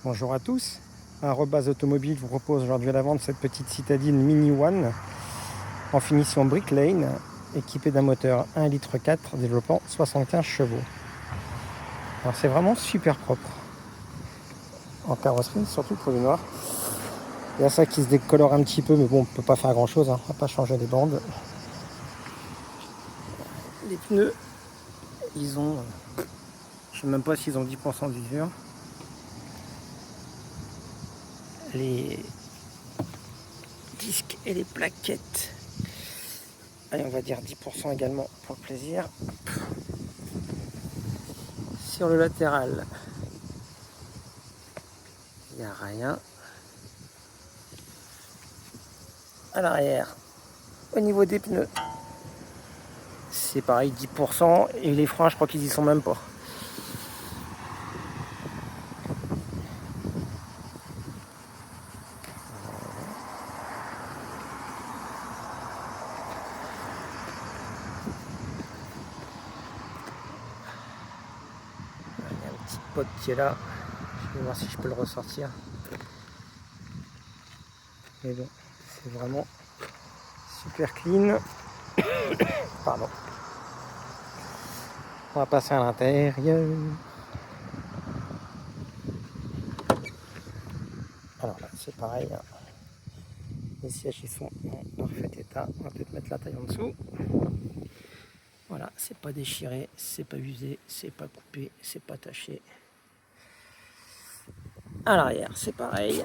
Bonjour à tous. Arobase Automobile vous propose aujourd'hui à la vente cette petite citadine Mini One en finition Brick Lane, équipée d'un moteur 1,4 litre développant 75 chevaux. Alors c'est vraiment super propre en carrosserie, surtout pour le noir. Il y a ça qui se décolore un petit peu, mais bon, on peut pas faire grand chose, hein. On va pas changer les bandes. Les pneus, ils ont, je sais même pas s'ils ont 10% d'usure. Les disques et les plaquettes, allez, on va dire 10% également pour le plaisir. Sur le latéral, il n'y a rien. À l'arrière, au niveau des pneus, c'est pareil, 10%. Et les freins, je crois qu'ils y sont même pas. Il y a un petit pot qui est là. Je vais voir si je peux le ressortir. Mais bon, c'est vraiment super clean. Pardon. On va passer à l'intérieur. Alors là, c'est pareil, hein. Les sièges ils sont en parfait état. On va peut-être mettre la taille en dessous. Voilà, c'est pas déchiré, c'est pas usé, c'est pas coupé, c'est pas taché. À l'arrière, c'est pareil.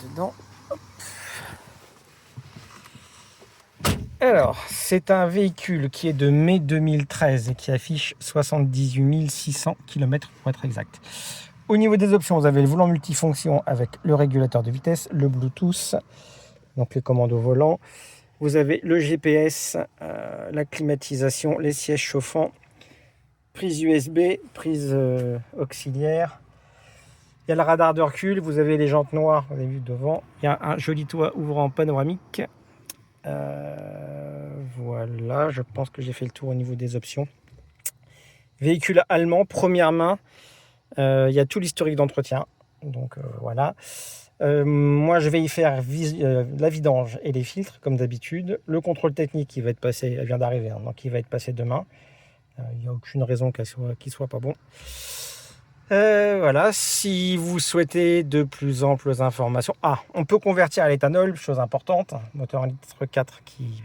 Dedans. Alors, c'est un véhicule qui est de mai 2013 et qui affiche 78 600 km pour être exact. Au niveau des options, vous avez le volant multifonction avec le régulateur de vitesse, le Bluetooth, donc les commandes au volant. Vous avez le GPS, la climatisation, les sièges chauffants, prise USB, prise auxiliaire. Il y a le radar de recul, vous avez les jantes noires, vous avez vu devant. Il y a un joli toit ouvrant panoramique. Voilà, je pense que j'ai fait le tour au niveau des options. Véhicule allemand, première main. Il y a tout l'historique d'entretien. Donc voilà. Moi, je vais y faire la vidange et les filtres, comme d'habitude. Le contrôle technique, qui va être passé, elle vient d'arriver, hein, donc il va être passé demain. Il n'y a aucune raison qu'il soit pas bon. Voilà, si vous souhaitez de plus amples informations. On peut convertir à l'éthanol, chose importante, moteur 1,4 litre qui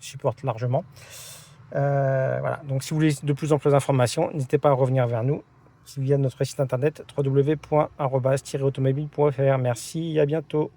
supporte largement. Voilà, donc si vous voulez de plus amples informations, n'hésitez pas à revenir vers nous via notre site internet www.arobase-automobile.fr. Merci et à bientôt.